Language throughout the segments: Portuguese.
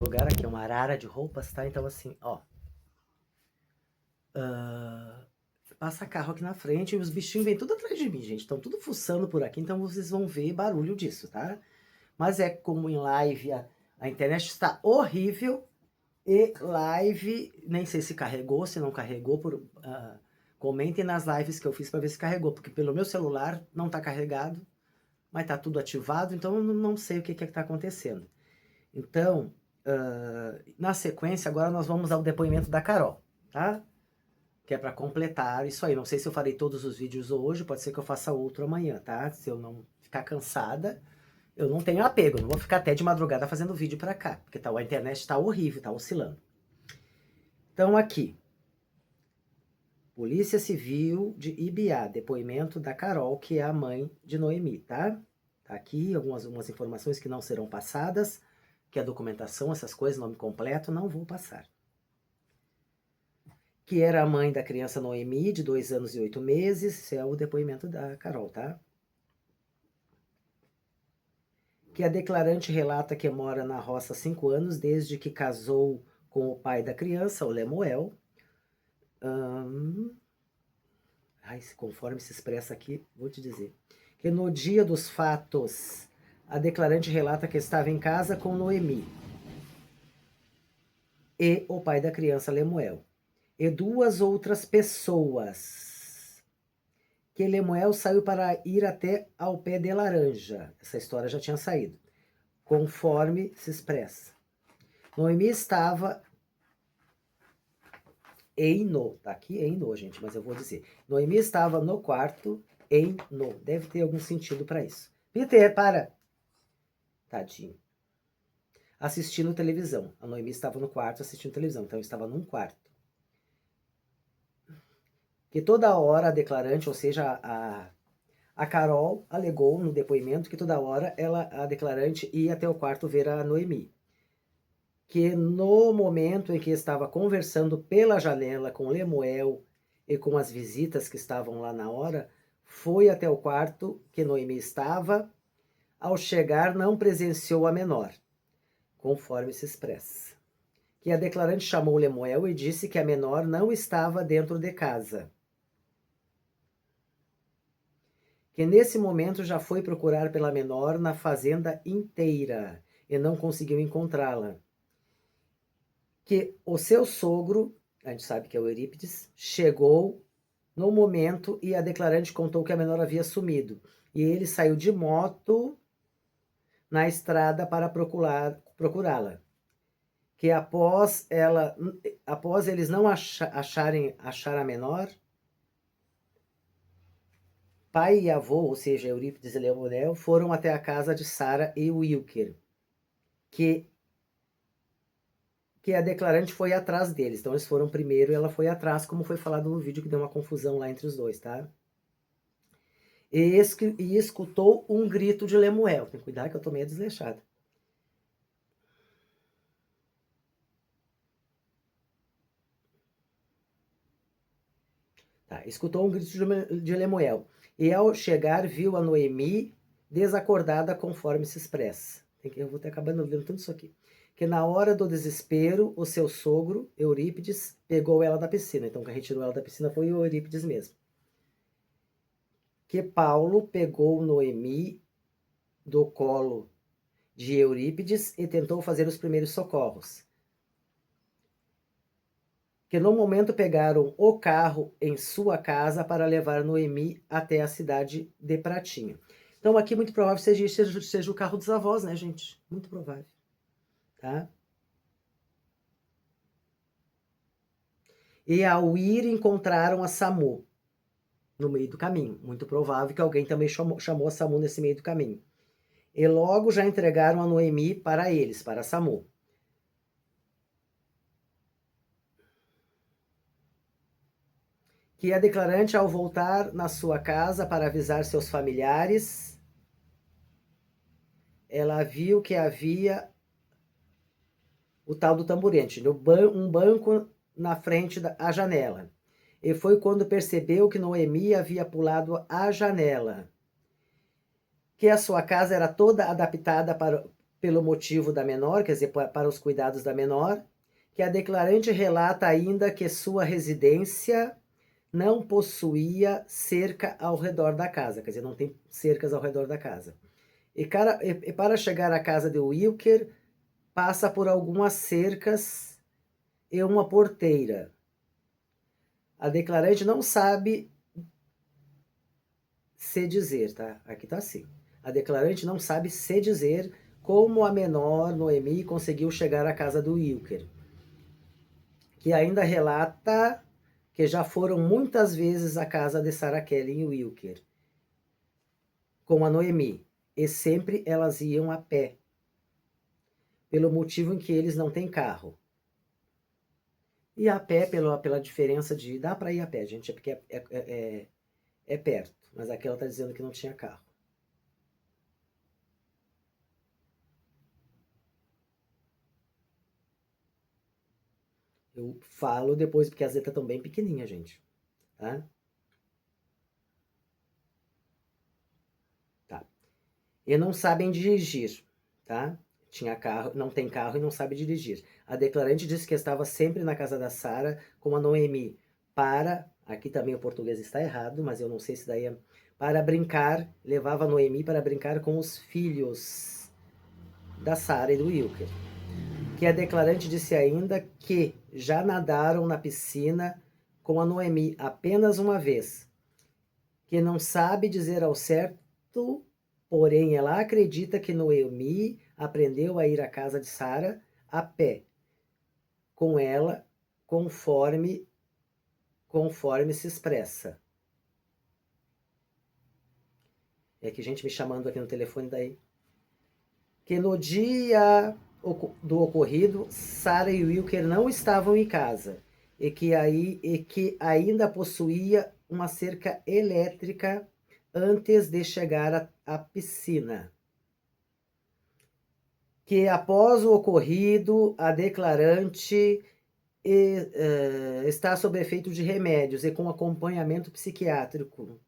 Lugar aqui é uma arara de roupas, tá? Então assim, ó. Passa carro aqui na frente e os bichinhos vêm tudo atrás de mim, gente. Estão tudo fuçando por aqui, então vocês vão ver barulho disso, tá? Mas é como em live, a internet está horrível. E live, nem sei se carregou, se não carregou. Comentem nas lives que eu fiz para ver se carregou, porque pelo meu celular não tá carregado, mas tá tudo ativado, então eu não sei o que que tá acontecendo. Então, na sequência, agora nós vamos ao depoimento da Carol, tá? Que é para completar isso aí. Não sei se eu farei todos os vídeos hoje, pode ser que eu faça outro amanhã, tá? Se eu não ficar cansada, eu não tenho apego, não vou ficar até de madrugada fazendo vídeo para cá, porque a internet tá horrível, tá oscilando. Então aqui, Polícia Civil de Ibiá, depoimento da Carol, que é a mãe de Noemi, tá? Tá aqui algumas informações que não serão passadas, que é a documentação, essas coisas, nome completo, não vou passar. Que era a mãe da criança Noemi, de 2 anos e 8 meses, esse é o depoimento da Carol, tá? Que a declarante relata que mora na roça há 5 anos, desde que casou com o pai da criança, o Lemuel. Conforme se expressa aqui, vou te dizer. Que no dia dos fatos, a declarante relata que estava em casa com Noemi e o pai da criança, Lemuel, e 2 outras pessoas. Que Lemuel saiu para ir até ao pé de laranja. Essa história já tinha saído. Conforme se expressa. Noemi estava tá aqui gente, mas eu vou dizer. Noemi estava no quarto, deve ter algum sentido para isso. Peter, para! Tadinho. Assistindo televisão. A Noemi estava no quarto assistindo televisão, então eu estava num quarto. Que toda hora a declarante, ou seja, a Carol alegou no depoimento que toda hora a declarante ia até o quarto ver a Noemi. Que no momento em que estava conversando pela janela com Lemuel e com as visitas que estavam lá na hora, foi até o quarto que Noemi estava. Ao chegar, não presenciou a menor, conforme se expressa. Que a declarante chamou Lemuel e disse que a menor não estava dentro de casa. Que nesse momento já foi procurar pela menor na fazenda inteira e não conseguiu encontrá-la. Que o seu sogro, a gente sabe que é o Eurípides, chegou no momento e a declarante contou que a menor havia sumido. E ele saiu de moto na estrada para procurá-la. Que após eles não achar a menor, pai e avô, ou seja, Eurípides e Leonel, foram até a casa de Sara e Wilker, que a declarante foi atrás deles. Então eles foram primeiro e ela foi atrás, como foi falado no vídeo que deu uma confusão lá entre os dois, tá? E escutou um grito de Lemuel. Tem que cuidar que eu tô meio desleixada. Tá, escutou um grito de Lemuel. E ao chegar, viu a Noemi desacordada, conforme se expressa. Eu vou ter acabando lendo tudo isso aqui. Que na hora do desespero, o seu sogro, Eurípides, pegou ela da piscina. Então, quem retirou ela da piscina foi o Eurípides mesmo. Que Paulo pegou Noemi do colo de Eurípides e tentou fazer os primeiros socorros. Que no momento pegaram o carro em sua casa para levar Noemi até a cidade de Pratinha. Então aqui muito provável seja o carro dos avós, né, gente? Muito provável, tá? E ao ir encontraram a SAMU no meio do caminho. Muito provável que alguém também chamou a SAMU nesse meio do caminho. E logo já entregaram a Noemi para eles, para a SAMU. Que a declarante, ao voltar na sua casa para avisar seus familiares, ela viu que havia o tal do tamborete, um banco na frente da janela. E foi quando percebeu que Noemi havia pulado a janela. Que a sua casa era toda adaptada pelo motivo da menor, quer dizer, para os cuidados da menor, que a declarante relata ainda que sua residência não possuía cerca ao redor da casa, quer dizer, não tem cercas ao redor da casa. E para chegar à casa de Wilker, passa por algumas cercas e uma porteira. A declarante não sabe se dizer, tá? Aqui tá assim. A declarante não sabe se dizer como a menor Noemi conseguiu chegar à casa do Wilker, que ainda relata que já foram muitas vezes à casa de Sarah Kelly em Wilker com a Noemi, e sempre elas iam a pé, pelo motivo em que eles não têm carro. E a pé, pela diferença de... Dá para ir a pé, gente, porque é perto, mas aqui ela está dizendo que não tinha carro. Eu falo depois, porque as letras estão bem pequenininhas, gente. Tá? Tá. E não sabem dirigir, tá? Tinha carro, não tem carro e não sabe dirigir. A declarante disse que estava sempre na casa da Sara com a Noemi para, aqui também o português está errado, mas eu não sei se daí é, para brincar, levava a Noemi para brincar com os filhos da Sara e do Wilker. Que a declarante disse ainda que já nadaram na piscina com a Noemi apenas uma vez, que não sabe dizer ao certo, porém ela acredita que Noemi aprendeu a ir à casa de Sara a pé, com ela, conforme se expressa. É que gente me chamando aqui no telefone daí. Que no dia do ocorrido, Sara e Wilker não estavam em casa e que ainda possuía uma cerca elétrica antes de chegar à piscina. Que após o ocorrido, a declarante está sob efeito de remédios e com acompanhamento psiquiátrico.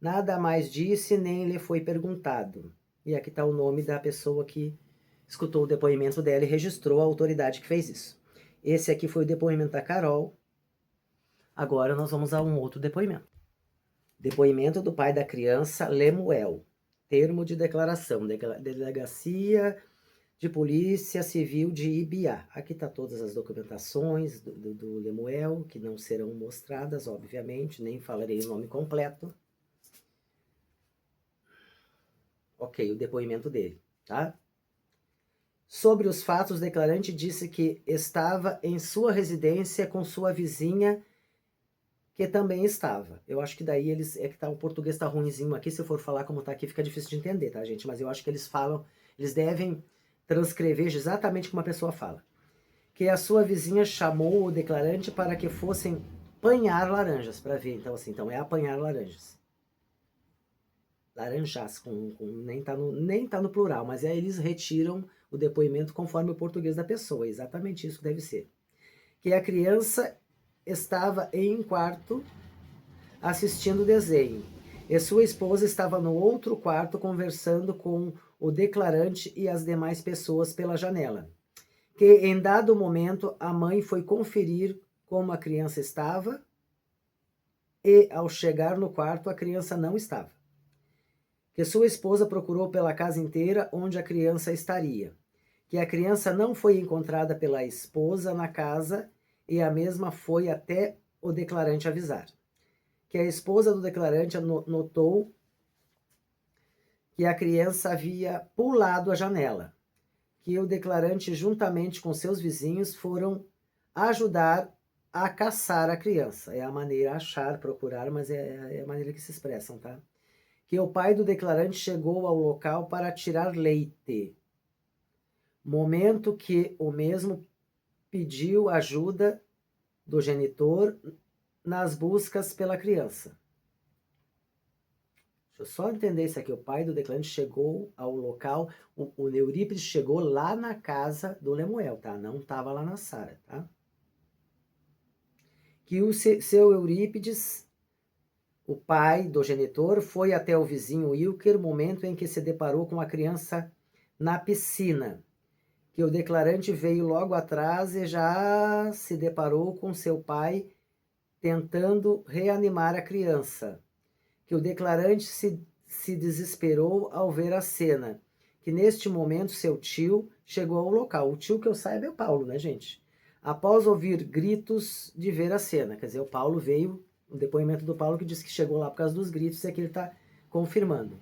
Nada mais disse nem lhe foi perguntado. E aqui está o nome da pessoa que escutou o depoimento dela e registrou a autoridade que fez isso. Esse aqui foi o depoimento da Carol. Agora nós vamos a um outro depoimento. Depoimento do pai da criança, Lemuel. Termo de declaração, Delegacia de Polícia Civil de Ibiá. Aqui está todas as documentações do Lemuel, que não serão mostradas, obviamente, nem falarei o nome completo. Ok, o depoimento dele, tá? Sobre os fatos, o declarante disse que estava em sua residência com sua vizinha, que também estava. Eu acho que daí eles... É que tá, o português tá ruinzinho aqui, se eu for falar como tá aqui, fica difícil de entender, tá, gente? Mas eu acho que eles falam... Eles devem transcrever exatamente como a pessoa fala. Que a sua vizinha chamou o declarante para que fossem apanhar laranjas, para ver. Então, assim, então é apanhar laranjas. Laranjas, nem tá no plural, mas aí eles retiram o depoimento conforme o português da pessoa. É exatamente isso que deve ser. Que a criança estava em um quarto assistindo desenho. E sua esposa estava no outro quarto conversando com o declarante e as demais pessoas pela janela. Que em dado momento a mãe foi conferir como a criança estava e ao chegar no quarto a criança não estava. Que sua esposa procurou pela casa inteira onde a criança estaria. Que a criança não foi encontrada pela esposa na casa e a mesma foi até o declarante avisar. Que a esposa do declarante notou que a criança havia pulado a janela. Que o declarante, juntamente com seus vizinhos, foram ajudar a caçar a criança. É a maneira, achar, procurar, mas é a maneira que se expressam, tá? Que o pai do declarante chegou ao local para tirar leite. Momento que o mesmo pediu ajuda do genitor nas buscas pela criança. Deixa eu só entender isso aqui. O pai do declarante chegou ao local, o Eurípides chegou lá na casa do Lemuel, tá? Não estava lá na Sara, tá? Que o seu Eurípides, o pai do genitor, foi até o vizinho Wilker, momento em que se deparou com a criança na piscina, que o declarante veio logo atrás e já se deparou com seu pai tentando reanimar a criança, que o declarante se desesperou ao ver a cena, que neste momento seu tio chegou ao local. O tio que eu saiba é o Paulo, né, gente? Após ouvir gritos de ver a cena, quer dizer, o Paulo veio, o depoimento do Paulo que disse que chegou lá por causa dos gritos, e aqui ele está confirmando.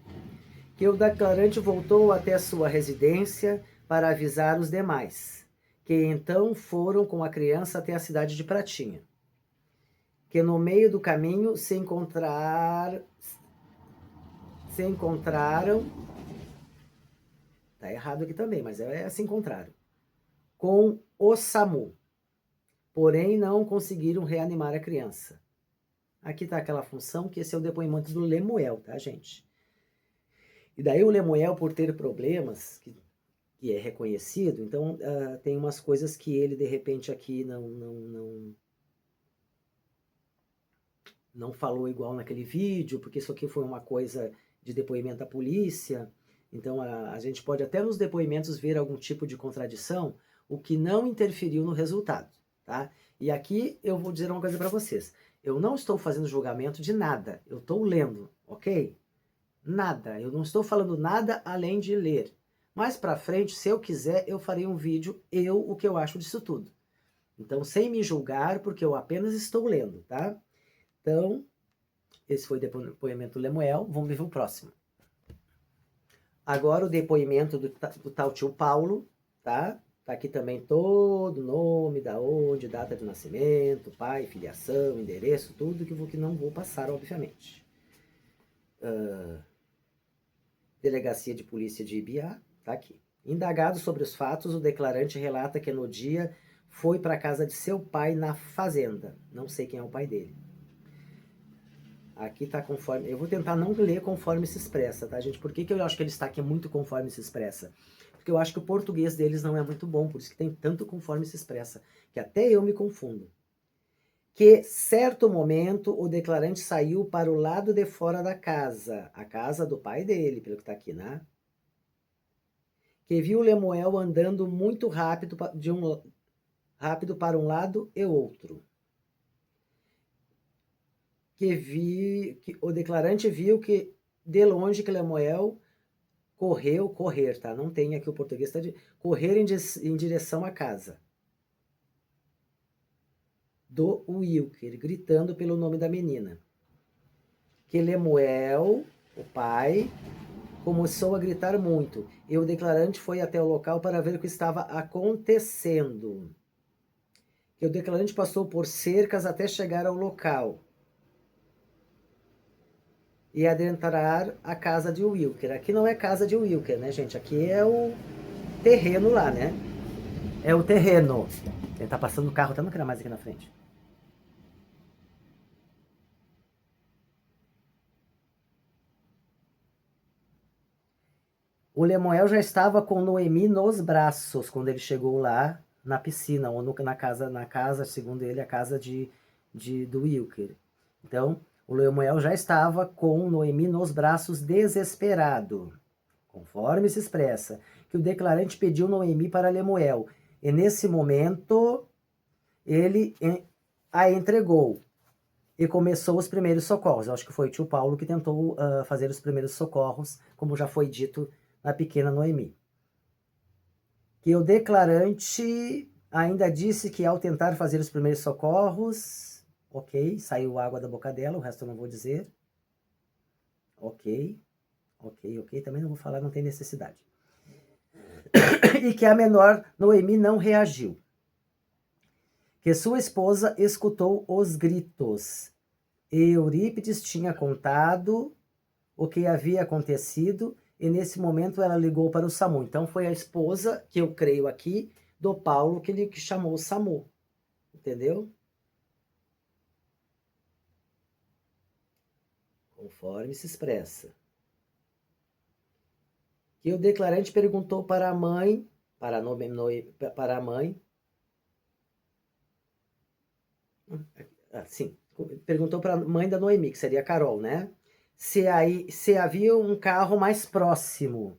Que o declarante voltou até sua residência para avisar os demais, que então foram com a criança até a cidade de Pratinha. Que no meio do caminho se encontraram, tá errado aqui também, mas se encontraram, com o SAMU, porém não conseguiram reanimar a criança. Aqui tá aquela função, que esse é o depoimento do Lemuel, tá, gente? E daí o Lemuel, por ter problemas, que é reconhecido, então tem umas coisas que ele, de repente, aqui não falou igual naquele vídeo, porque isso aqui foi uma coisa de depoimento da polícia. Então a gente pode até nos depoimentos ver algum tipo de contradição, o que não interferiu no resultado, tá? E aqui eu vou dizer uma coisa para vocês. Eu não estou fazendo julgamento de nada, eu estou lendo, ok? Nada, eu não estou falando nada além de ler. Mais para frente, se eu quiser, eu farei um vídeo, o que eu acho disso tudo. Então, sem me julgar, porque eu apenas estou lendo, tá? Então, esse foi o depoimento do Lemuel. Vamos ver o próximo. Agora o depoimento do tal tio Paulo, tá? Tá aqui também todo o nome, da onde, data de nascimento, pai, filiação, endereço, tudo que não vou passar, obviamente. Delegacia de Polícia de Ibiá, tá aqui. Indagado sobre os fatos, o declarante relata que no dia foi para a casa de seu pai na fazenda. Não sei quem é o pai dele. Aqui tá conforme... Eu vou tentar não ler conforme se expressa, tá, gente? Por que eu acho que ele está aqui muito conforme se expressa? Porque eu acho que o português deles não é muito bom, por isso que tem tanto conforme se expressa, que até eu me confundo. Que, certo momento, o declarante saiu para o lado de fora da casa, a casa do pai dele, pelo que tá aqui, né? Que viu Lemuel andando muito rápido, rápido para um lado e outro. Que o declarante viu que de longe que Lemuel correr, tá? Não tem aqui o português, tá de correr em direção à casa do Wilker, gritando pelo nome da menina. Que Lemuel, o pai, começou a gritar muito, e o declarante foi até o local para ver o que estava acontecendo. Que o declarante passou por cercas até chegar ao local e adentrar a casa de Wilker. Aqui não é casa de Wilker, né, gente? Aqui é o terreno lá, né? É o terreno. Ele tá passando o carro, até não quero mais aqui na frente. O Lemuel já estava com Noemi nos braços quando ele chegou lá na piscina, ou na casa, segundo ele, a casa do Wilker. Então, o Lemuel já estava com Noemi nos braços, desesperado. Conforme se expressa, que o declarante pediu Noemi para Lemuel, e nesse momento ele a entregou e começou os primeiros socorros. Eu acho que foi o tio Paulo que tentou fazer os primeiros socorros, como já foi dito na pequena Noemi. Que o declarante ainda disse que ao tentar fazer os primeiros socorros, ok, saiu água da boca dela, o resto eu não vou dizer. Ok, também não vou falar, não tem necessidade. E que a menor Noemi não reagiu. Que sua esposa escutou os gritos. Eurípides tinha contado o que havia acontecido e nesse momento ela ligou para o SAMU. Então foi a esposa, que eu creio aqui, do Paulo que chamou o SAMU. Entendeu? Conforme se expressa. Que o declarante perguntou para a mãe, para a mãe, sim, perguntou para a mãe da Noemi, que seria a Carol, né? Se havia um carro mais próximo.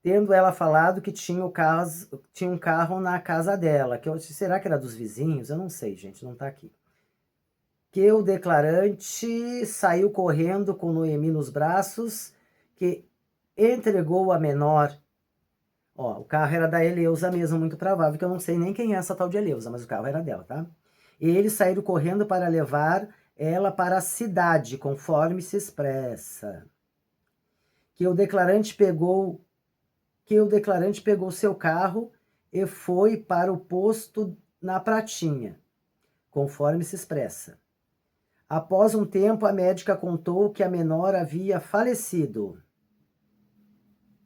tendo ela falado que tinha um carro na casa dela, será que era dos vizinhos? Eu não sei, gente, não tá aqui. Que o declarante saiu correndo com Noemi nos braços, que entregou a menor. Ó, o carro era da Eleusa mesmo, muito provável, que eu não sei nem quem é essa tal de Eleusa, mas o carro era dela, tá? E eles saíram correndo para levar ela para a cidade, conforme se expressa. Que o declarante pegou seu carro e foi para o posto na Pratinha, conforme se expressa. Após um tempo, a médica contou que a menor havia falecido.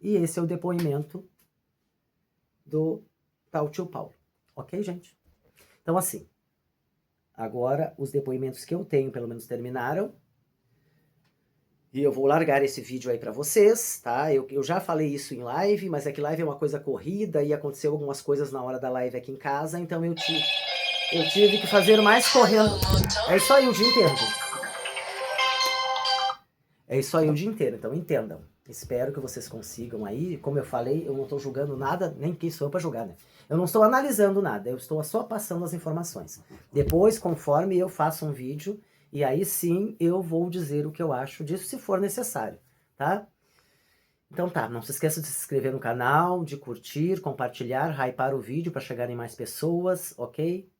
E esse é o depoimento do tal tio Paulo. Ok, gente? Então, assim, agora os depoimentos que eu tenho, pelo menos, terminaram. E eu vou largar esse vídeo aí pra vocês, tá? Eu já falei isso em live, mas é que live é uma coisa corrida e aconteceu algumas coisas na hora da live aqui em casa, então eu tive que fazer mais correndo. É isso aí o dia inteiro, gente. É isso aí o dia inteiro, então entendam. Espero que vocês consigam aí. Como eu falei, eu não estou julgando nada, nem quem sou eu para julgar, né? Eu não estou analisando nada, eu estou só passando as informações. Depois, conforme eu faço um vídeo, e aí sim eu vou dizer o que eu acho disso, se for necessário, tá? Então tá, não se esqueça de se inscrever no canal, de curtir, compartilhar, hypar o vídeo para chegarem mais pessoas, ok?